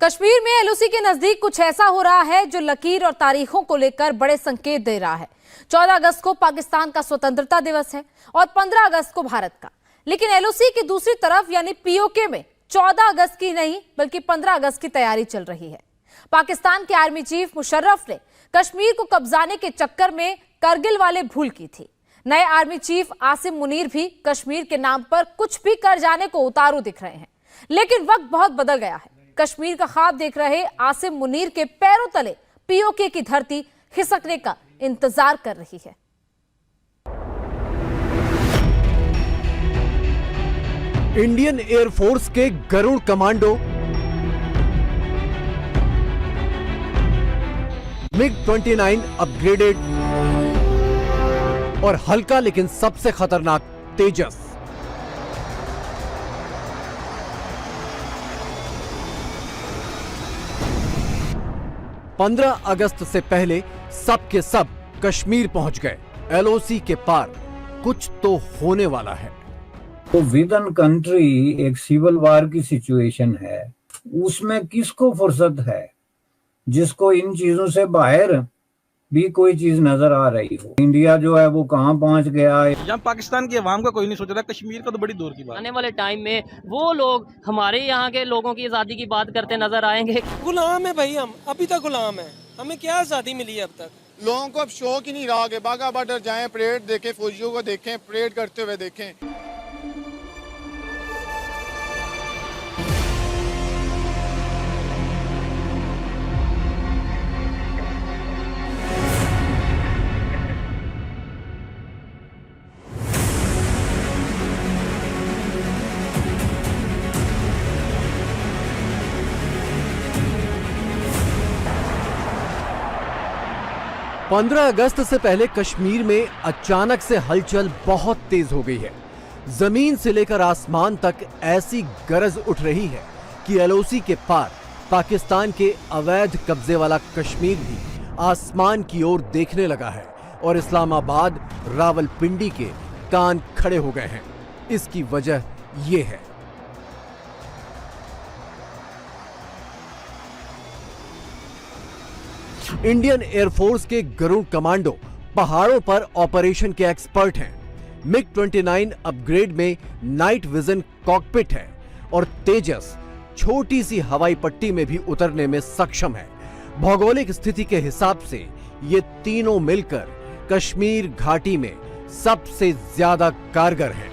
कश्मीर में एलओसी के नजदीक कुछ ऐसा हो रहा है जो लकीर और तारीखों को लेकर बड़े संकेत दे रहा है। 14 अगस्त को पाकिस्तान का स्वतंत्रता दिवस है और 15 अगस्त को भारत का, लेकिन एलओसी की दूसरी तरफ यानी पीओके में 14 अगस्त की नहीं बल्कि 15 अगस्त की तैयारी चल रही है। पाकिस्तान के आर्मी चीफ मुशर्रफ ने कश्मीर को कब्जाने के चक्कर में करगिल वाले भूल की थी। नए आर्मी चीफ आसिम मुनीर भी कश्मीर के नाम पर कुछ भी कर जाने को उतारू दिख रहे हैं, लेकिन वक्त बहुत बदल गया है। कश्मीर का ख्वाब देख रहे आसिम मुनीर के पैरों तले पीओके की धरती खिसकने का इंतजार कर रही है। इंडियन एयरफोर्स के गरुड़ कमांडो MiG-29 अपग्रेडेड और हल्का लेकिन सबसे खतरनाक तेजस। पंद्रह अगस्त से पहले सब के सब कश्मीर पहुंच गए। एलओसी के पार कुछ तो होने वाला है। तो विद इन कंट्री एक सिविल वार की सिचुएशन है, उसमें किसको फुर्सत है जिसको इन चीजों से बाहर भी कोई चीज नजर आ रही हो। इंडिया जो है वो कहां पहुंच गया है। जहाँ पाकिस्तान की अवाम का कोई नहीं सोच रहा, कश्मीर का तो बड़ी दूर की बात। आने वाले टाइम में वो लोग हमारे यहाँ के लोगों की आज़ादी की बात करते नजर आएंगे। गुलाम है भाई, हम अभी तक गुलाम है, हमें क्या आज़ादी मिली है अब तक। लोगों को अब शौक ही नहीं रहा कि बाघा बॉर्डर जाएं, परेड देखें, फौजियों को देखें, परेड करते हुए देखें। पंद्रह अगस्त से पहले कश्मीर में अचानक से हलचल बहुत तेज हो गई है। जमीन से लेकर आसमान तक ऐसी गरज उठ रही है कि एलओसी के पार पाकिस्तान के अवैध कब्जे वाला कश्मीर भी आसमान की ओर देखने लगा है और इस्लामाबाद, रावलपिंडी के कान खड़े हो गए हैं। इसकी वजह यह है इंडियन एयरफोर्स के गरुड़ कमांडो पहाड़ों पर ऑपरेशन के एक्सपर्ट हैं। MiG-29 अपग्रेड में नाइट विजन कॉकपिट है और तेजस छोटी सी हवाई पट्टी में भी उतरने में सक्षम है। भौगोलिक स्थिति के हिसाब से ये तीनों मिलकर कश्मीर घाटी में सबसे ज्यादा कारगर हैं।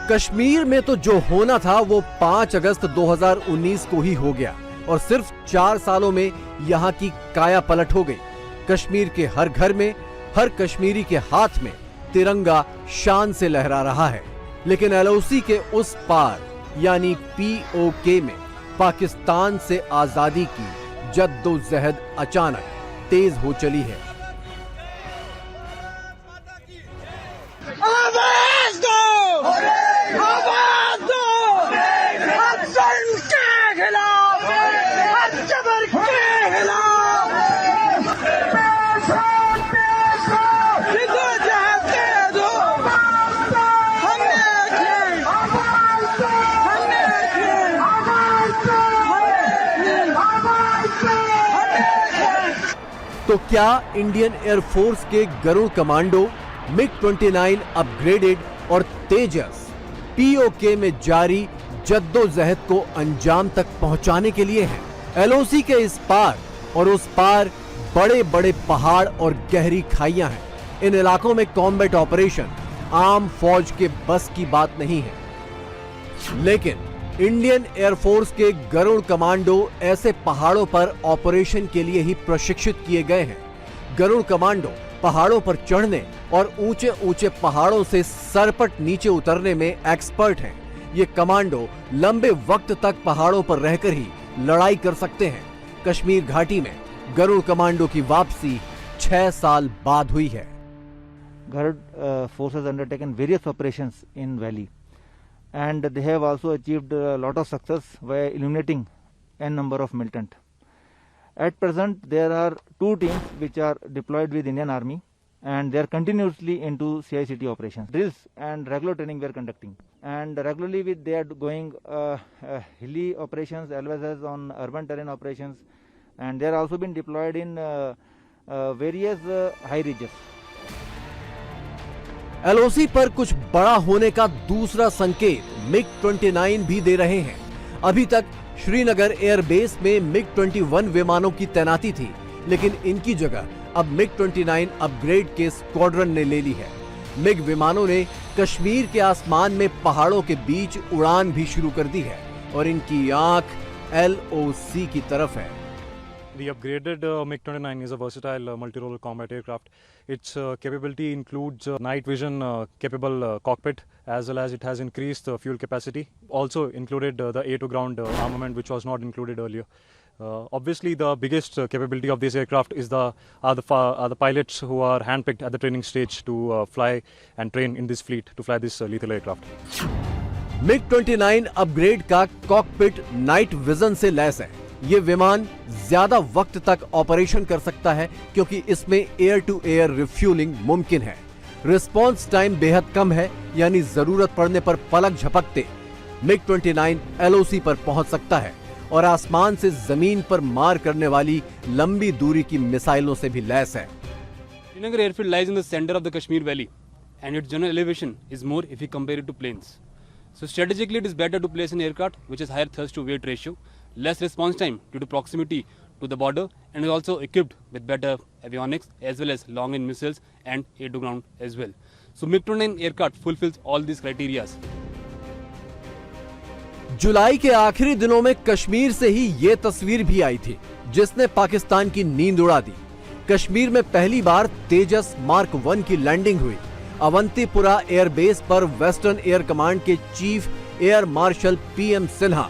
कश्मीर में तो जो होना था वो 5 अगस्त 2019 को ही हो गया और सिर्फ 4 सालों में यहाँ की काया पलट हो गई। कश्मीर के हर घर में, हर कश्मीरी के हाथ में तिरंगा शान से लहरा रहा है। लेकिन एलओसी के उस पार यानी पीओके में पाकिस्तान से आजादी की जद्दोजहद अचानक तेज हो चली है। तो क्या इंडियन एयरफोर्स के गरुड़ कमांडो MiG-29 अपग्रेडेड और तेजस पीओके में जारी जद्दोजहद को अंजाम तक पहुंचाने के लिए हैं? एलओसी के इस पार और उस पार बड़े बड़े पहाड़ और गहरी खाइयां हैं। इन इलाकों में कॉम्बैट ऑपरेशन आम फौज के बस की बात नहीं है, लेकिन इंडियन एयरफोर्स के गरुड़ कमांडो ऐसे पहाड़ों पर ऑपरेशन के लिए ही प्रशिक्षित किए गए हैं। गरुड़ कमांडो पहाड़ों पर चढ़ने और ऊंचे ऊंचे पहाड़ों से सरपट नीचे उतरने में एक्सपर्ट हैं। ये कमांडो लंबे वक्त तक पहाड़ों पर रहकर ही लड़ाई कर सकते हैं। कश्मीर घाटी में गरुड़ कमांडो की वापसी 6 साल बाद हुई है। Garud force has undertaken various operations in valley, and they have also achieved a lot of success by eliminating n number of militant. At present, there are 2 teams which are deployed with Indian Army, and they are continuously into CICT operations. Drills and regular training we are conducting, and regularly they are going hilly operations as well as on urban terrain operations, and they are also been deployed in various high ridges. LOC पर कुछ बड़ा होने का दूसरा संकेत MiG-29 भी दे रहे हैं। अभी तक श्रीनगर एयरबेस में MiG-21 विमानों की तैनाती थी, लेकिन इनकी जगह अब MiG-29 अपग्रेड के स्क्वाड्रन ने ले ली है। मिग विमानों ने कश्मीर के आसमान में पहाड़ों के बीच उड़ान भी शुरू कर दी है और इनकी आंख LOC की तरफ है। The upgraded MiG-29 is a versatile multi-role combat aircraft. Its capability includes night vision capable cockpit, as well as it has increased fuel capacity. Also included the air-to-ground armament, which was not included earlier. Obviously, the biggest capability of this aircraft is are the pilots who are handpicked at the training stage to fly and train in this fleet to fly this lethal aircraft. MiG-29 upgrade का cockpit night vision से lace है। ये विमान ज्यादा वक्त तक operation कर सकता है क्योंकि इसमें एयर टू एयर रिफ्यूलिंग मुमकिन है। रिस्पॉन्स टाइम बेहद कम है, यानी जरूरत पड़ने पर पलक झपकते MiG-29 LOC पर पहुंच सकता है और आसमान से जमीन पर मार करने वाली लंबी दूरी की मिसाइलों से भी लैस है। Srinagar airfield lies in the center of the Kashmir Valley, and its general elevation is more if we compare it to plains. So strategically, it is better to place an aircraft which has higher thrust to weight ratio, less response time due to proximity to the border, and is also equipped with better avionics as well as long-range missiles and air-to-ground as well. So MiG-29 aircraft fulfills all these criteria. जुलाई के आखिरी दिनों में कश्मीर से ही ये तस्वीर भी आई थी, जिसने पाकिस्तान की नींद उड़ा दी। कश्मीर में पहली बार तेजस मार्क 1 की लैंडिंग हुई। अवंतीपुरा एयरबेस पर वेस्टर्न एयर कमांड के chief air marshal PM Sinha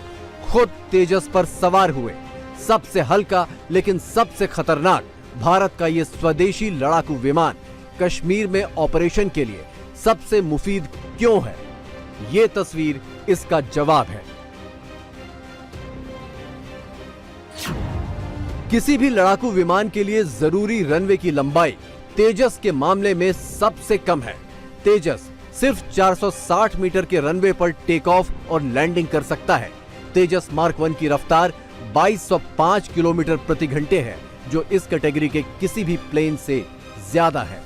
खुद तेजस पर सवार हुए। सबसे हल्का लेकिन सबसे खतरनाक भारत का ये स्वदेशी लड़ाकू विमान कश्मीर में ऑपरेशन के लिए सबसे मुफीद क्यों है? ये तस्वीर इसका जवाब है। किसी भी लड़ाकू विमान के लिए जरूरी रनवे की लंबाई तेजस के मामले में सबसे कम है। तेजस सिर्फ 460 मीटर के रनवे पर टेक ऑफ और लैंडिंग कर सकता है। तेजस मार्क 1 की रफ्तार 2205 किलोमीटर प्रति घंटे है, जो इस कैटेगरी के किसी भी प्लेन से ज्यादा है।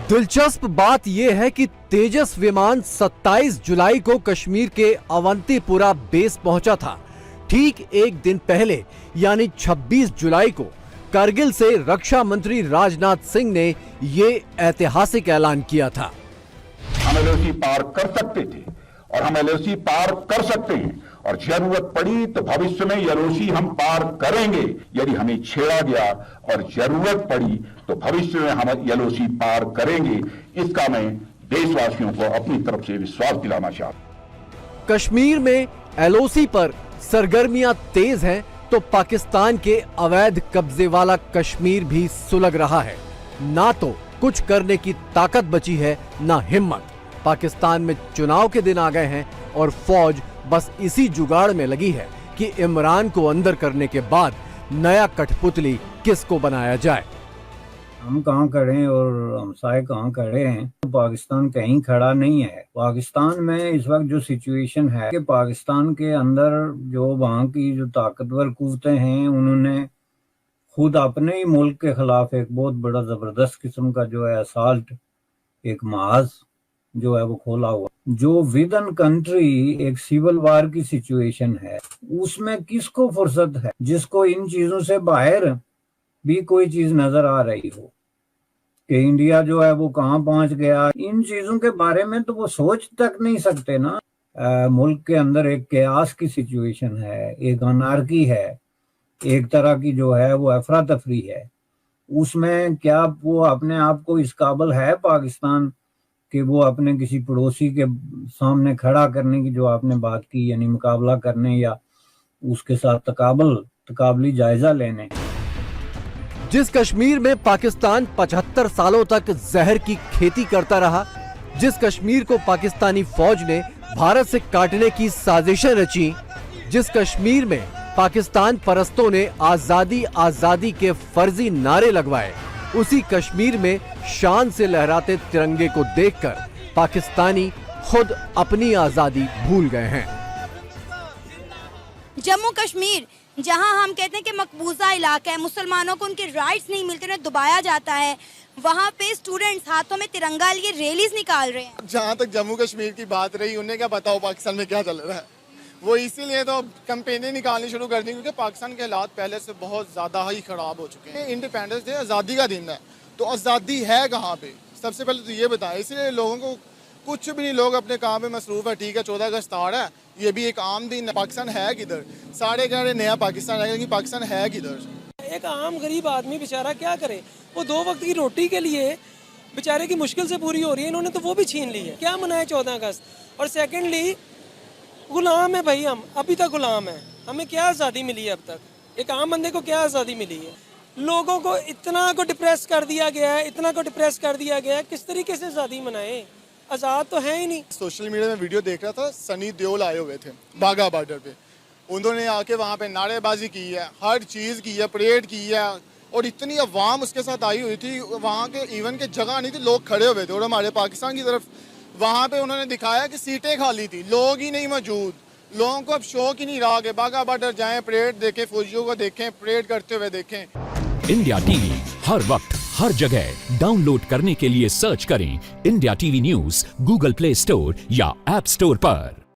दिलचस्प बात यह है कि तेजस विमान 27 जुलाई को कश्मीर के अवंतीपुरा बेस पहुंचा था। ठीक एक दिन पहले यानी 26 जुलाई को कारगिल से रक्षा मंत्री राजनाथ सिंह ने ये ऐतिहासिक ऐलान किया था। हम LOC पार कर सकते थे और हम LOC पार कर सकते हैं, और जरूरत पड़ी तो भविष्य में LOC हम पार करेंगे। यदि हमें छेड़ा गया और जरूरत पड़ी तो भविष्य में हम LOC पार करेंगे। इसका मैं देशवासियों को अपनी तरफ से विश्वास दिलाना चाहता हूं। कश्मीर में LOC पर सरगर्मियां तेज हैं तो पाकिस्तान के अवैध कब्जे वाला कश्मीर भी सुलग रहा है। ना तो कुछ करने की ताकत बची है, ना हिम्मत। पाकिस्तान में चुनाव के दिन आ गए हैं और फौज बस इसी जुगाड़ में लगी है कि इमरान को अंदर करने के बाद नया कठपुतली किसको बनाया जाए। हम कहाँ खड़े हैं और हमसाए कहाँ खड़े हैं, तो पाकिस्तान कहीं खड़ा नहीं है। पाकिस्तान में इस वक्त जो सिचुएशन है कि पाकिस्तान के अंदर जो वहाँ की जो ताकतवर कुव्वतें हैं, उन्होंने खुद अपने ही मुल्क के खिलाफ एक बहुत बड़ा जबरदस्त किस्म का जो है असाल्ट, एक महाज जो है वो खोला हुआ। जो विद इन कंट्री एक सिविल वार की सिचुएशन है, उसमें किसको फुर्सत है जिसको इन चीजों से बाहर भी कोई चीज नजर आ रही हो कि इंडिया जो है वो कहाँ पहुंच गया। इन चीजों के बारे में तो वो सोच तक नहीं सकते ना। मुल्क के अंदर एक केयास की सिचुएशन है, एक अनार्की है, एक तरह की जो है वो अफरा तफरी है। उसमें क्या वो अपने आप को इस काबिल है पाकिस्तान कि वो अपने किसी पड़ोसी के सामने खड़ा करने की जो आपने बात की, यानी मुकाबला करने या उसके साथ तकाबली जायजा लेने। जिस कश्मीर में पाकिस्तान 75 सालों तक जहर की खेती करता रहा, जिस कश्मीर को पाकिस्तानी फौज ने भारत से काटने की साजिशें रची, जिस कश्मीर में पाकिस्तान परस्तों ने आजादी आजादी के फर्जी नारे लगवाए, उसी कश्मीर में शान से लहराते तिरंगे को देखकर पाकिस्तानी खुद अपनी आजादी भूल गए हैं। जम्मू कश्मीर जहां हम कहते हैं कि मकबूजा इलाका है, मुसलमानों को उनके राइट्स नहीं मिलते, उन्हें दबाया जाता है, वहां पे स्टूडेंट्स हाथों में तिरंगा लिए रैलीज निकाल रहे हैं। जहाँ तक जम्मू कश्मीर की बात रही, उन्हें क्या बताओ पाकिस्तान में क्या चल रहा है। वो इसीलिए तो कैंपेनें निकालनी शुरू कर दी क्योंकि पाकिस्तान के हालात पहले से बहुत ज़्यादा ही ख़राब हो चुके हैं। इंडिपेंडेंस डे आज़ादी का दिन है, तो आज़ादी है कहाँ पे, सबसे पहले तो ये बताएं। इसलिए लोगों को कुछ भी नहीं, लोग अपने काम में मसरूफ़ है। ठीक है, 14 अगस्त आ रहा है, ये भी एक आम दिन है। पाकिस्तान है किधर? सारे कह रहे नया पाकिस्तान है, लेकिन पाकिस्तान है किधर? एक आम गरीब आदमी बेचारा क्या करे, वो 2 वक्त की रोटी के लिए बेचारे की मुश्किल से पूरी हो रही है, इन्होंने तो वो भी छीन ली है। क्या मनाए 14 अगस्त? और सेकेंडली गुलाम है भाई, हम अभी तक गुलाम है। हमें क्या आज़ादी मिली है अब तक? एक आम बंदे को क्या आज़ादी मिली है? लोगों को इतना को डिप्रेस कर दिया गया है, इतना को डिप्रेस कर दिया गया है, किस तरीके से आज़ादी मनाए? आज़ाद तो है ही नहीं। सोशल मीडिया में वीडियो देख रहा था, सनी देओल आए हुए थे बाघा बॉर्डर पे, उन्होंने आके वहाँ पे नारेबाजी की है, हर चीज़ की है, परेड की है, और इतनी अवाम उसके साथ आई हुई थी, वहाँ के इवन के जगह नहीं थी, लोग खड़े हुए थे। और हमारे पाकिस्तान की तरफ वहाँ पे उन्होंने दिखाया कि सीटें खाली थी, लोग ही नहीं मौजूद। लोगों को अब शौक ही नहीं रहा कि बाघा बॉर्डर जाएं, परेड देखें, फौजियों को देखें, परेड करते हुए देखें। इंडिया टीवी हर वक्त हर जगह डाउनलोड करने के लिए सर्च करें India TV news Google play store या ऐप स्टोर पर।